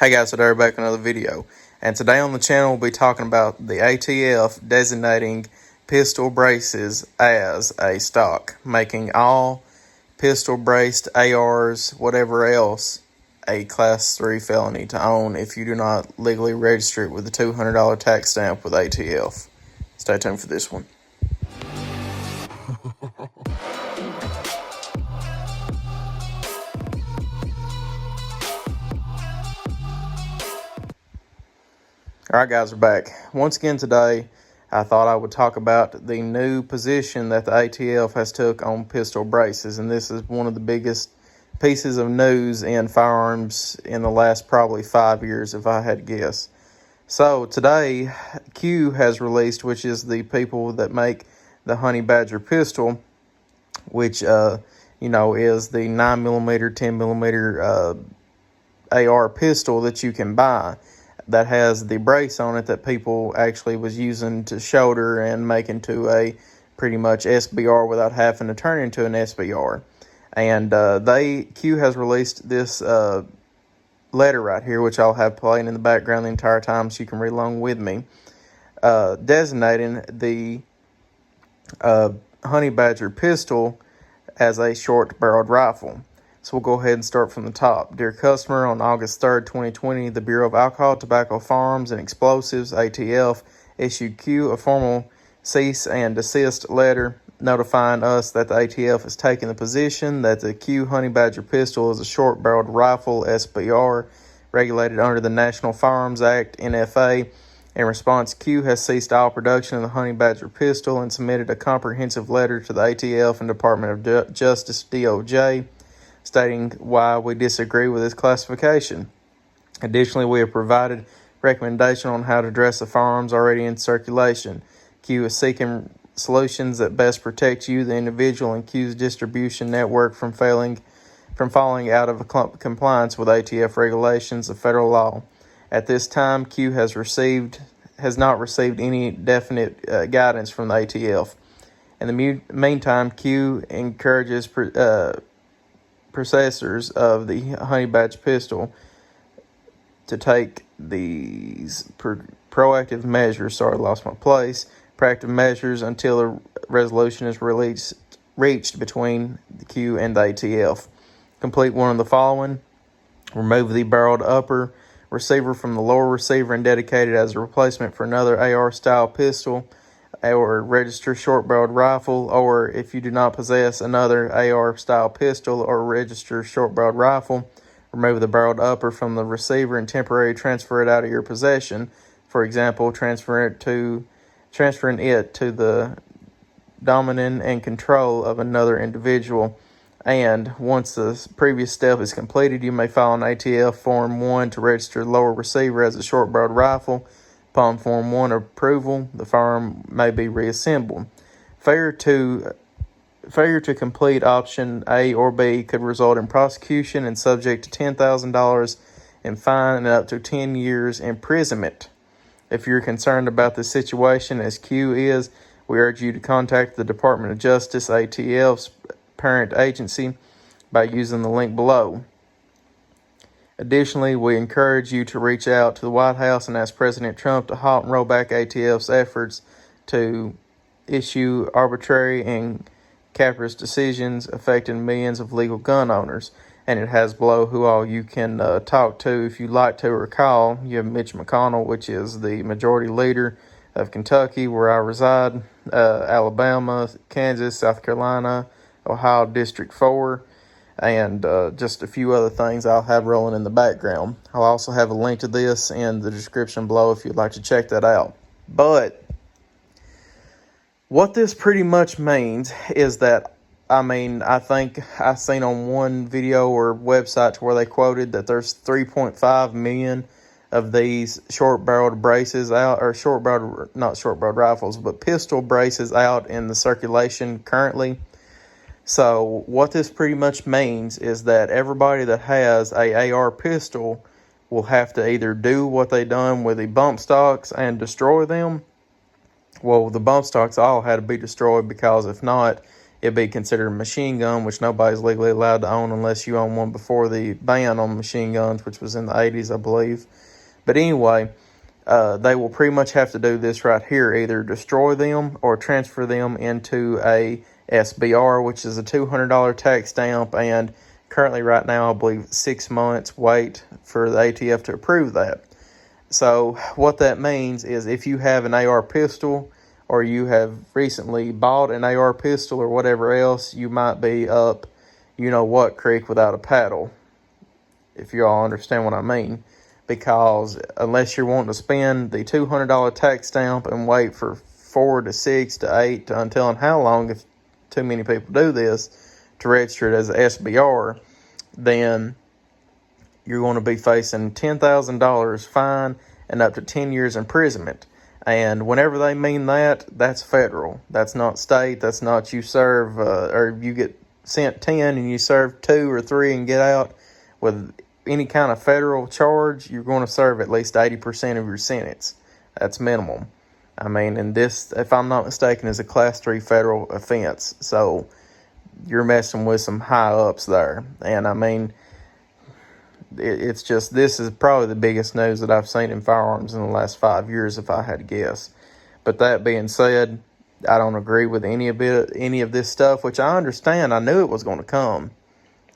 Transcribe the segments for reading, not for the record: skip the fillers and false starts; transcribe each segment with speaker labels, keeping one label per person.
Speaker 1: Hey guys, today we're back with another video, and today on the channel we'll be talking about the ATF designating pistol braces as a stock, making all pistol braced ARs, whatever else, a Class 3 felony to own if you do not legally register it with a $200 tax stamp with ATF. Stay tuned for this one. Alright guys, we're back. Once again today, I thought I would talk about the new position that the ATF has took on pistol braces, and this is one of the biggest pieces of news in firearms in the last probably 5 years, if I had to guess. So today, Q has released, which is the people that make the Honey Badger pistol, which is the 9mm, 10mm AR pistol that you can buy, that has the brace on it that people actually was using to shoulder and make into a pretty much SBR without having to turn into an SBR. And Q has released this letter right here, which I'll have playing in the background the entire time so you can read along with me, designating the Honey Badger pistol as a short-barreled rifle. So we'll go ahead and start from the top. Dear customer, on August 3rd, 2020, the Bureau of Alcohol, Tobacco, Firearms, and Explosives, ATF, issued Q a formal cease and desist letter notifying us that the ATF is taking the position that the Q Honey Badger pistol is a short-barreled rifle, SBR, regulated under the National Firearms Act, NFA. In response, Q has ceased all production of the Honey Badger pistol and submitted a comprehensive letter to the ATF and Department of Justice, DOJ, stating why we disagree with this classification. Additionally, we have provided recommendation on how to address the firearms already in circulation. Q is seeking solutions that best protect you, the individual, and Q's distribution network from falling out of compliance with ATF regulations of federal law. At this time, Q has not received any definite guidance from the ATF. In the meantime, Q encourages possessors of the Honey Badger pistol to take these proactive measures. Proactive measures until a resolution is reached between the Q and the ATF. Complete one of the following: remove the barreled upper receiver from the lower receiver and dedicate it as a replacement for another AR-style pistol, or register short-barreled rifle, or if you do not possess another AR-style pistol or register short-barreled rifle, remove the barreled upper from the receiver and temporarily transfer it out of your possession. For example, transferring it to the dominant and control of another individual. And once the previous step is completed, you may file an ATF Form 1 to register the lower receiver as a short-barreled rifle. Upon Form 1 approval, the firearm may be reassembled. Failure to complete option A or B could result in prosecution and subject to $10,000 in fine and up to 10 years imprisonment. If you're concerned about the situation as Q is, we urge you to contact the Department of Justice, ATF's parent agency, by using the link below. Additionally, we encourage you to reach out to the White House and ask President Trump to halt and roll back ATF's efforts to issue arbitrary and capricious decisions affecting millions of legal gun owners. And it has below who all you can talk to if you'd like to recall. You have Mitch McConnell, which is the majority leader of Kentucky, where I reside, Alabama, Kansas, South Carolina, Ohio District 4, and just a few other things I'll have rolling in the background. I'll also have a link to this in the description below if you'd like to check that out. But what this pretty much means is that, I think I seen on one video or website where they quoted that there's 3.5 million of these short-barreled braces out, or not short-barreled rifles, but pistol braces out in the circulation currently. So what this pretty much means is that everybody that has a AR pistol will have to either do what they done with the bump stocks and destroy them. Well, the bump stocks all had to be destroyed, because if not, it'd be considered a machine gun, which nobody's legally allowed to own unless you own one before the ban on machine guns, which was in the 80s, I believe. But anyway, they will pretty much have to do this right here, either destroy them or transfer them into a SBR, which is a $200 tax stamp, and currently right now I believe 6 months wait for the ATF to approve that. So what that means is if you have an AR pistol or you have recently bought an AR pistol or whatever else, you might be up you-know-what creek without a paddle, if you all understand what I mean. Because unless you're wanting to spend the $200 tax stamp and wait for 4 to 6 to 8 to until how long, if too many people do this, to register it as a SBR, then you're going to be facing $10,000 fine and up to 10 years imprisonment. And whenever they mean that, that's federal. That's not state. That's not you serve or you get sent 10 and you serve 2 or 3 and get out. With any kind of federal charge, you're going to serve at least 80% of your sentence. That's minimum. I mean, and this, if I'm not mistaken, is a Class 3 federal offense. So you're messing with some high ups there. And I mean, it's just, this is probably the biggest news that I've seen in firearms in the last 5 years, if I had to guess. But that being said, I don't agree with any of this stuff, which I understand. I knew it was going to come.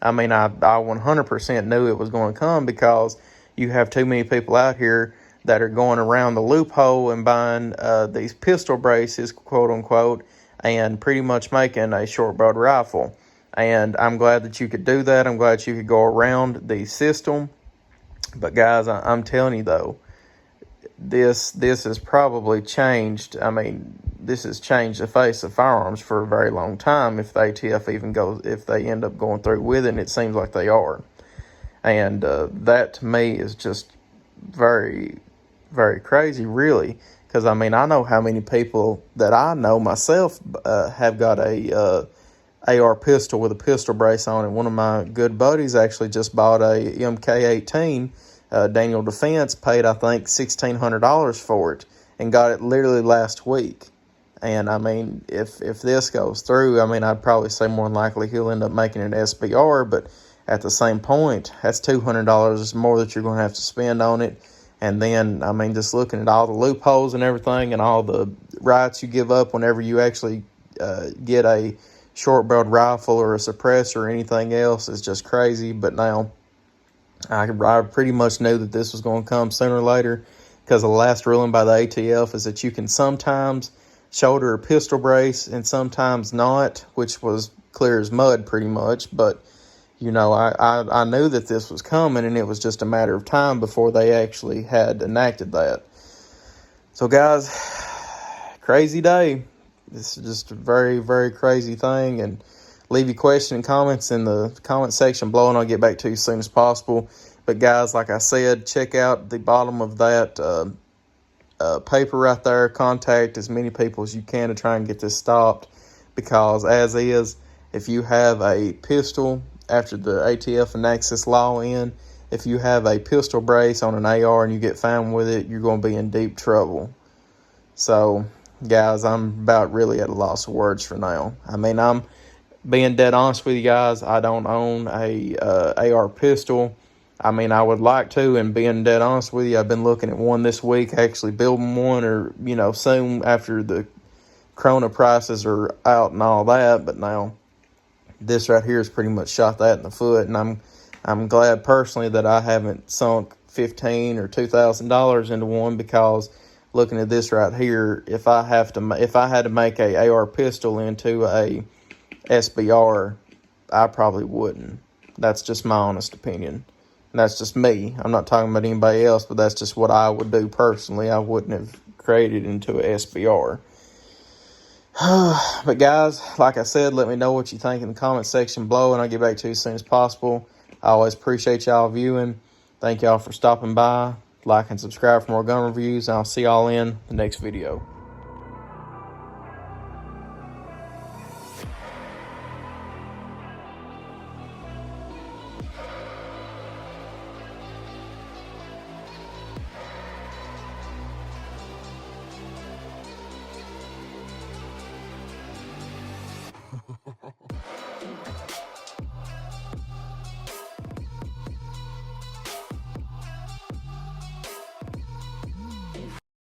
Speaker 1: I mean, I 100% knew it was going to come because you have too many people out here that are going around the loophole and buying these pistol braces, quote unquote, and pretty much making a short-barreled rifle. And I'm glad that you could do that. I'm glad you could go around the system. But guys, I'm telling you though, this has probably changed. I mean, this has changed the face of firearms for a very long time. If the ATF if they end up going through with it, and it seems like they are. And that to me is just very, very crazy, really. Because I mean, I know how many people that I know myself have got a AR pistol with a pistol brace on it. One of my good buddies actually just bought a MK18. Daniel Defense paid, I think, $1,600 for it and got it literally last week. And I mean, if this goes through, I mean, I'd probably say more than likely he'll end up making an SBR. But at the same point, that's $200 more that you're going to have to spend on it. And then, I mean, just looking at all the loopholes and everything and all the rights you give up whenever you actually get a short-barreled rifle or a suppressor or anything else is just crazy. But now, I pretty much knew that this was going to come sooner or later, because the last ruling by the ATF is that you can sometimes shoulder a pistol brace and sometimes not, which was clear as mud pretty much. But, you know, I knew that this was coming, and it was just a matter of time before they actually had enacted that. So, guys, crazy day. This is just a very, very crazy thing. And leave your question and comments in the comment section below, and I'll get back to you as soon as possible. But, guys, like I said, check out the bottom of that paper right there. Contact as many people as you can to try and get this stopped. Because, as is, if you have a pistol, after the ATF enacts this law in, if you have a pistol brace on an AR and you get found with it, you're going to be in deep trouble. So, guys, I'm about really at a loss of words for now. I mean, I'm being dead honest with you guys. I don't own a AR pistol. I mean, I would like to, and being dead honest with you, I've been looking at one this week, actually building one, or, you know, soon after the Corona prices are out and all that. But now, this right here has pretty much shot that in the foot, and I'm glad personally that I haven't sunk $1,500 or $2,000 into one, because looking at this right here, if I had to make a AR pistol into a SBR, I probably wouldn't. That's just my honest opinion. And that's just me. I'm not talking about anybody else, but that's just what I would do personally. I wouldn't have created into a SBR. But guys, like I said, let me know what you think in the comment section below, and I'll get back to you as soon as possible. I always appreciate y'all viewing. Thank y'all for stopping by. Like and subscribe for more gun reviews, and I'll see y'all in the next video.